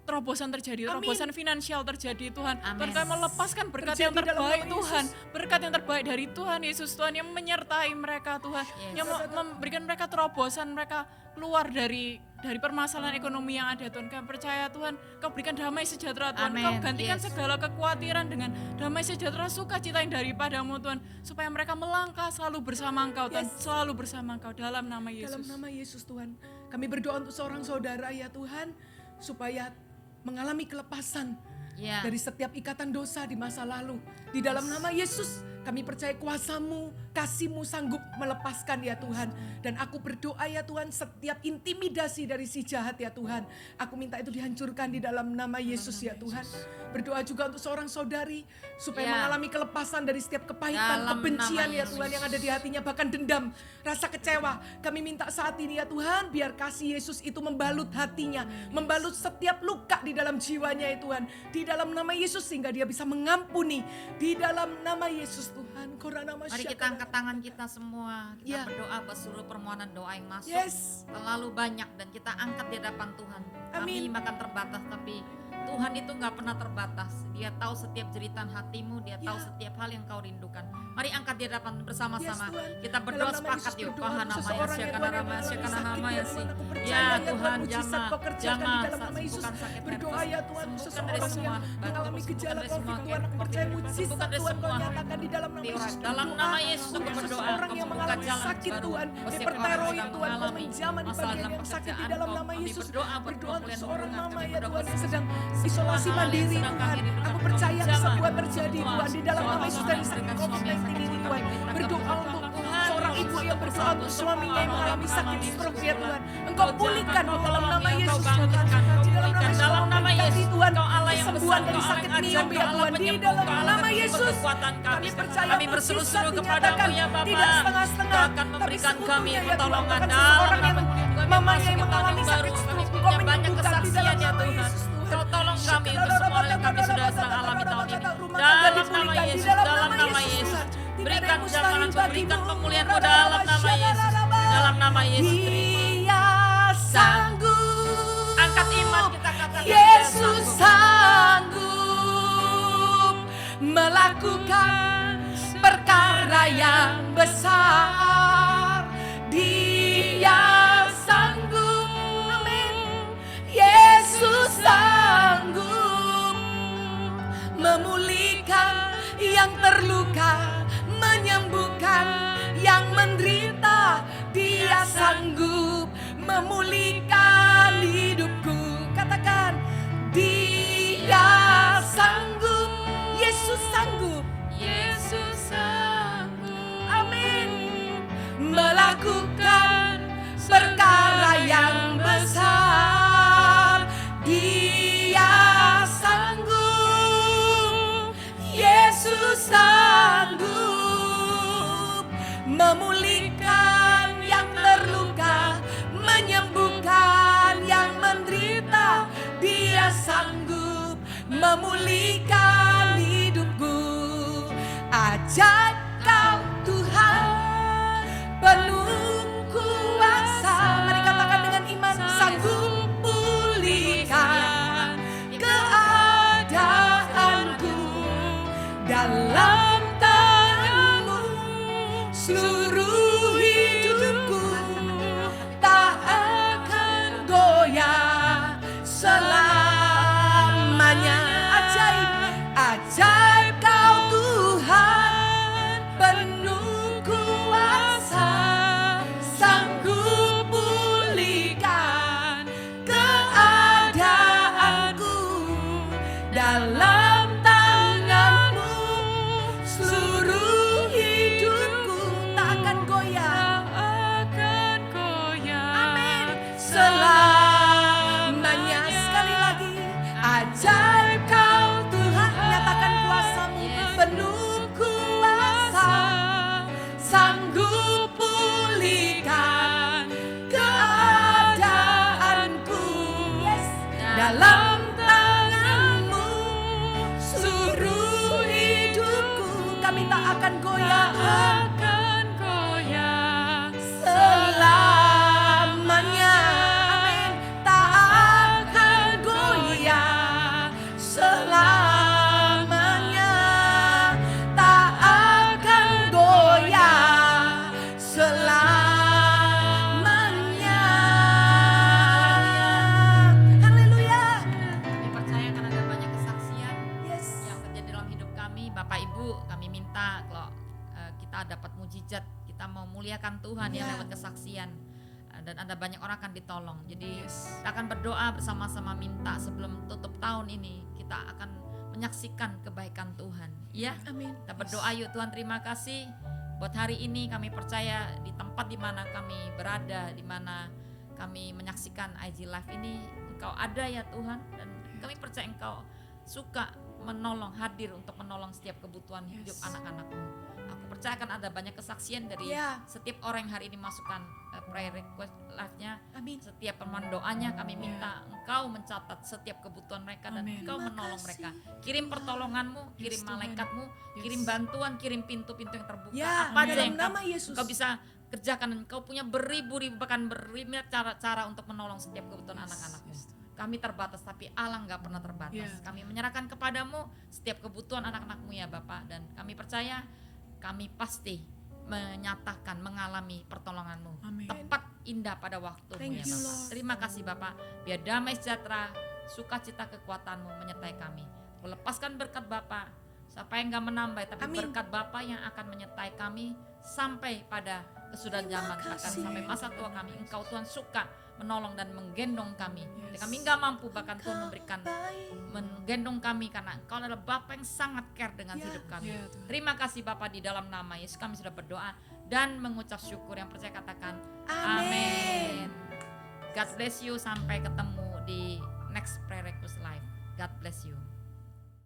terobosan terjadi, terobosan finansial terjadi Tuhan. Tuhan, kami melepaskan berkat yang terbaik Tuhan, berkat yang terbaik dari Tuhan Yesus Tuhan, yang menyertai mereka Tuhan, yang memberikan mereka terobosan, mereka keluar dari permasalahan ekonomi yang ada Tuhan. Kami percaya Tuhan, Kau berikan damai sejahtera Tuhan. Kau gantikan segala kekhawatiran dengan damai sejahtera, sukacita yang daripadamu Tuhan, supaya mereka melangkah selalu bersama Engkau Tuhan, selalu bersama Engkau dalam nama Yesus. Dalam nama Yesus Tuhan, kami berdoa untuk seorang saudara ya Tuhan, supaya mengalami kelepasan Ya. dari setiap ikatan dosa di masa lalu. Di dalam nama Yesus kami percaya kuasa-Mu, kasih-Mu sanggup melepaskan ya Tuhan. Dan aku berdoa ya Tuhan, setiap intimidasi dari si jahat ya Tuhan, aku minta itu dihancurkan di dalam nama Yesus ya Tuhan. Berdoa juga untuk seorang saudari supaya Ya. mengalami kelepasan dari setiap kepahitan, Dalam kebencian nama ya Tuhan Yesus. yang ada di hatinya, bahkan dendam, rasa kecewa. Kami minta saat ini ya Tuhan, biar kasih Yesus itu membalut hatinya, membalut setiap luka di dalam jiwanya ya Tuhan. Di dalam nama Yesus sehingga dia bisa mengampuni. Di dalam nama Yesus Tuhan. Mari kita angkat tangan kita semua. Kita Ya. berdoa buat seluruh permohonan doa yang masuk. Yes. Terlalu banyak dan kita angkat di hadapan Tuhan. Kami Amin. bahkan terbatas, tapi Tuhan itu gak pernah terbatas. Dia tahu setiap jeritan hatimu, dia tahu Ya. setiap hal yang kau rindukan. Mari angkat di hadapan bersama-sama. Yes, Tuhan. Kita berdoa Dalam nama sepakat Yesus yuk. berdoa Paha untuk nama seseorang Yesus, ya karena Tuhan yang nama Yesus, mengalami karena sakit nama ya Yesus. Tuhan. Aku percaya Ya ya Tuhan, Tuhan, mujizat jamah, kau kerjakan di jamah, dalam nama Yesus. sembuhkan sakit Berdoa herpes, ya Tuhan, sembuhkan seseorang dari yang semua mengalami batuk, gejala sembuhkan dari COVID semua Tuhan, aku percaya mujizat sembuhkan dari Tuhan kau semua nyatakan di dalam nama Yesus. dalam Berdoa nama Yesus aku untuk berdoa, seseorang kau yang membuka mengalami jalan sakit baru. Tuhan, Setiap orang hipertiroid sedang Tuhan, kau mengalami menjamah di masalah bagian dalam yang sakit di pekerjaan, dalam kau- nama kami Yesus. berdoa buat Berdoa untuk pemulihan seorang hubungan, mama kami ya berdoa Tuhan yang buat sedang semua isolasi hal yang mandiri sedang Tuhan. kami rindukan, Aku kau percaya jamah. sebuah terjadi Semua- Tuhan di dalam semua nama Yesus hal dari yang sakit dengan COVID-19 suami yang sakit ini pun Tuhan. kami minta Berdoa kebutuhan untuk Tuhan. seorang ibu yang berdoa untuk suaminya yang mengalami sakit Kami stroke ya Tuhan. Kau Engkau jaga, pulihkan kau di dalam tolong, nama ya, Yesus kau Tuhan. bangkitkan, kau Di dalam pulihkan. nama Yesus Dalam kau nama memberkati Yesus, Tuhan. kau Allah yang Kesembuhan besar, dari kau Allah sakit yang ajaib, miom kau ya Allah Tuhan. Di penyembuh, dalam kau Allah nama yang Yesus kekuatan kami. kami percaya Kami mujizat berseru-seru dinyatakan kepadamu ya Bapa. tidak setengah-setengah, Kau akan tapi memberikan seutuhnya kami ya Tuhan. pertolongan Bahkan dalam seseorang yang kami mamanya yang memasuki tahun mengalami yang sakit baru, kami stroke, punya Engkau banyak menyembuhkan di dalam kesaksian ya nama Tuhan. Yesus Tuhan. Kau tolong kami untuk semua yang kami sudah sedang alami tahun ini. Dalam nama Yesus, dalam nama Yesus. Berikan jamahanku, berikan pemulihanmu dalam nama Yesus. Dalam nama Yesus. Dia sanggup. Angkat iman kita katakan. Yesus sanggup melakukan perkara yang besar. Dia sanggup. Amin. Yesus sanggup memulihkan yang terluka, menyembuhkan yang menderita. Dia sanggup memulihkan hidupku. Katakan, Dia sanggup. Yesus sanggup. Yesus sanggup. Amin. Melakukan perkara yang besar. Dia sanggup. Yesus sanggup memulihkan yang terluka, menyembuhkan yang menderita. Dia sanggup memulihkan hidupku. Ajaib kau Tuhan, penuh kuasa. Mari katakan dengan iman, sanggup pulihkan keadaanku. Dalam tangan-Mu seluruh hidupku tak akan goyah selamanya. Ajaib, ajaib kau Tuhan, penuh kuasa, sanggup pulihkan keadaanku. Dalam tangan-Mu seluruh hidupku tak akan goyah. Amin. Selamanya. Sekali lagi, ajaib kau Tuhan, nyatakan kuasa-Mu, penuh kuasa, sanggup pulihkan keadaanku. Yes. Dalam tangan-Mu seluruh hidupku, kami tak akan goyah. Selamanya. Amin. Tak akan goyah selamanya. Tak akan goyah selamanya. Haleluya. Kami percaya akan ada banyak kesaksian Yes. yang terjadi dalam hidup kami. Bapak Ibu, kami minta kalau kita dapat mujizat, kita mau muliakan Tuhan yang Ya. lewat kesaksian. Dan ada banyak orang akan ditolong. Jadi kita akan berdoa bersama-sama minta sebelum tutup tahun ini. Kita akan menyaksikan kebaikan Tuhan. Ya, Amin. kita berdoa yuk Tuhan, terima kasih buat hari ini. Kami percaya di tempat di mana kami berada, di mana kami menyaksikan IG Live ini, Engkau ada ya Tuhan, dan kami percaya Engkau suka menolong, hadir untuk menolong setiap kebutuhan hidup anak-anak-Mu. Aku percaya akan ada banyak kesaksian dari setiap orang yang hari ini masukkan prayer request live-nya. Amin. Setiap permohonan doanya kami minta Engkau mencatat setiap kebutuhan mereka dan Engkau menolong mereka. Kirim pertolongan-Mu, kirim malaikat-Mu, kirim bantuan, kirim pintu-pintu yang terbuka. Apa aja yang Engkau bisa kerjakan, Engkau punya beribu-ribu bahkan bermiliar cara-cara untuk menolong setiap kebutuhan anak-anak-Mu. Kami terbatas tapi Allah nggak pernah terbatas. Kami menyerahkan kepadamu setiap kebutuhan anak-anak-Mu ya Bapak, dan kami percaya kami pasti menyatakan mengalami pertolongan-Mu. Tepat indah pada waktu-Mu ya Bapak. Terima kasih Bapak. Biar damai sejahtera, sukacita, kekuatan-Mu menyertai kami. Lepaskan berkat Bapak. Siapa yang gak menambah, tapi berkat Bapa yang akan menyertai kami sampai pada kesudahan zaman, bahkan sampai masa tua kami. Engkau Tuhan suka menolong dan menggendong kami. Kami gak mampu, bahkan Tuhan memberikan menggendong kami karena Engkau adalah Bapa yang sangat care dengan hidup kami. Terima kasih Bapa, di dalam nama Yesus kami sudah berdoa dan mengucap syukur. Yang percaya katakan amin. God bless you, sampai ketemu di next prayer request live. God bless.